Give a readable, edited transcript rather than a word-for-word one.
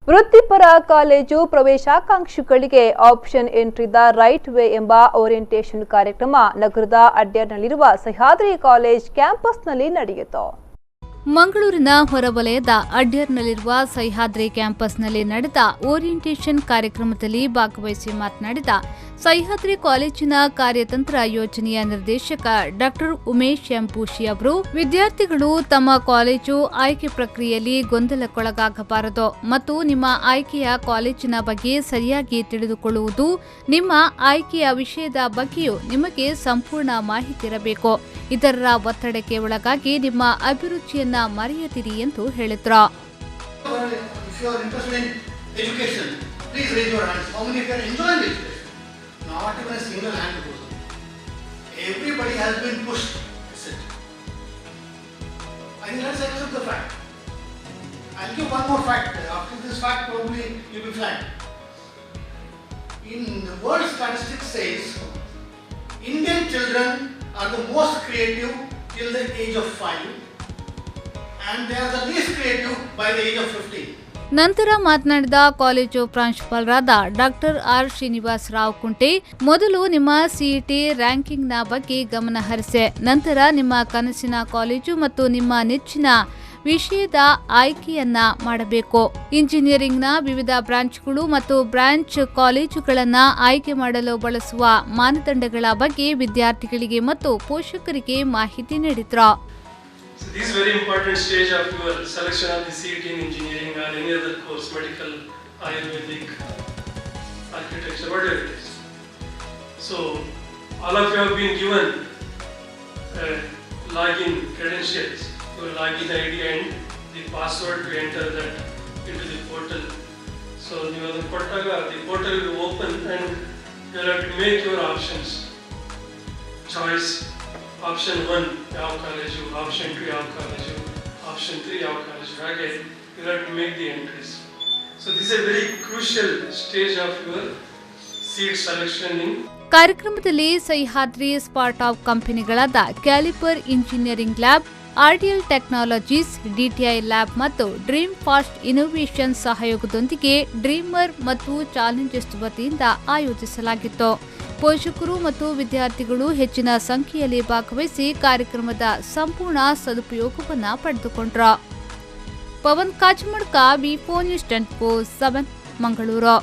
ವೃತ್ತಿಪರ ಕಾಲೇಜು ಪ್ರವೇಶಾಕಾಂಕ್ಷಿಗಳಿಗೆ option entry the right way ಎಂಬ ಓರಿಯೆಂಟೇಷನ್ ಕಾರ್ಯಕ್ರಮ ನಗರದ ಅಡ್ಯಾರ್ನಲ್ಲಿರುವ ಸಹ್ಯಾದ್ರಿ ಕಾಲೇಜ್ ಕ್ಯಾಂಪಸ್ನಲ್ಲಿ ನಡೆಯಿತು. ಮಂಗಳೂರಿನ ಹೊರವಲಯದ ಅಡ್ಯಾರ್ನಲ್ಲಿರುವ ಸಹ್ಯಾದ್ರಿ ಕ್ಯಾಂಪಸ್ನಲ್ಲಿ ನಡೆದ ಓರಿಯೆಂಟೇಷನ್ ಕಾರ್ಯಕ್ರಮದಲ್ಲಿ ಭಾಗವಹಿಸಿ ಮಾತನಾಡಿದ ಸಹ್ಯಾದ್ರಿ ಕಾಲೇಜಿನ ಕಾರ್ಯತಂತ್ರ ಯೋಜನೆಯ ನಿರ್ದೇಶಕ ಡಾ ಉಮೇಶ್ ಎಂಪೂಶಿ ಅವರು, ವಿದ್ಯಾರ್ಥಿಗಳು ತಮ್ಮ ಕಾಲೇಜು ಆಯ್ಕೆ ಪ್ರಕ್ರಿಯೆಯಲ್ಲಿ ಗೊಂದಲಕ್ಕೊಳಗಾಗಬಾರದು ಮತ್ತು ನಿಮ್ಮ ಆಯ್ಕೆಯ ಕಾಲೇಜಿನ ಬಗ್ಗೆ ಸರಿಯಾಗಿ ತಿಳಿದುಕೊಳ್ಳುವುದು, ನಿಮ್ಮ ಆಯ್ಕೆಯ ವಿಷಯದ ಬಗ್ಗೆಯೂ ನಿಮಗೆ ಸಂಪೂರ್ಣ ಮಾಹಿತಿ ಇರಬೇಕು. ಇದರ ಒತ್ತಡಕ್ಕೆ ಒಳಗಾಗಿ ನಿಮ್ಮ ಅಭಿರುಚಿಯನ್ನ ಮರೆಯದಿರಿ ಎಂದು ಹೇಳಿದ್ರು. Not even a single hand goes up. Everybody has been pushed. That's it. I think let's accept the fact. I'll give one more fact. After this fact, probably you'll be fine. In the world statistics says, Indian children are the most creative till the age of 5, and they are the least creative by the age of 15. ನಂತರ ಮಾತನಾಡಿದ college ಪ್ರಾಂಶುಪಾಲರಾದ ಡಾ R Srinivas Rao ಕುಂಟೆ, ಮೊದಲು ನಿಮ್ಮ CET ರ್ಯಾಂಕಿಂಗ್ನ ಬಗ್ಗೆ ಗಮನ ಹರಿಸಿ, ನಂತರ ನಿಮ್ಮ ಕನಸಿನ ಕಾಲೇಜು ಮತ್ತು ನಿಮ್ಮ ನೆಚ್ಚಿನ ವಿಷಯದ ಆಯ್ಕೆಯನ್ನ ಮಾಡಬೇಕು. ಇಂಜಿನಿಯರಿಂಗ್ನ ವಿವಿಧ ಬ್ರಾಂಚ್ಗಳು ಮತ್ತು ಬ್ರಾಂಚ್ ಕಾಲೇಜುಗಳನ್ನು ಆಯ್ಕೆ ಮಾಡಲು ಬಳಸುವ ಮಾನದಂಡಗಳ ಬಗ್ಗೆ ವಿದ್ಯಾರ್ಥಿಗಳಿಗೆ ಮತ್ತು ಪೋಷಕರಿಗೆ ಮಾಹಿತಿ ನೀಡಿದ್ರು. So this is very important stage of your selection of the CET in engineering or any other course, medical, Ayurvedic, architecture, whatever it is. So all of you have been given login credentials, your login ID and the password to enter that into the portal. So the portal will open and you will have to make your options, choice. Option 1 ಯಾವ college, option 2 ಯಾವ college, option 3 ಯಾವ college, ಹಾಗೆ you have to make the entries. So this is a very crucial stage of your seat selection in. ಕಾರ್ಯಕ್ರಮದಲ್ಲಿ Sahyadri start up ಕಂಪನಿಗಳಾದ caliper engineering lab, RDL technologies, DTI lab ಮತ್ತು dream fast innovation ಸಹಯೋಗದೊಂದಿಗೆ dreamer ಮತ್ತು challenges ವತಿಯಿಂದ ಆಯೋಜಿಸಲಾಗಿತ್ತು. ಪೋಷಕರು ಮತ್ತು ವಿದ್ಯಾರ್ಥಿಗಳು ಹೆಚ್ಚಿನ ಸಂಖ್ಯೆಯಲ್ಲಿ ಭಾಗವಹಿಸಿ ಕಾರ್ಯಕ್ರಮದ ಸಂಪೂರ್ಣ ಸದುಪಯೋಗವನ್ನು ಪಡೆದುಕೊಂಡರು. ಪವನ್ ಕಾಚಮಡ್ಕ, ವಿ4 ನ್ಯೂಸ್ 24/7 ಮಂಗಳೂರು.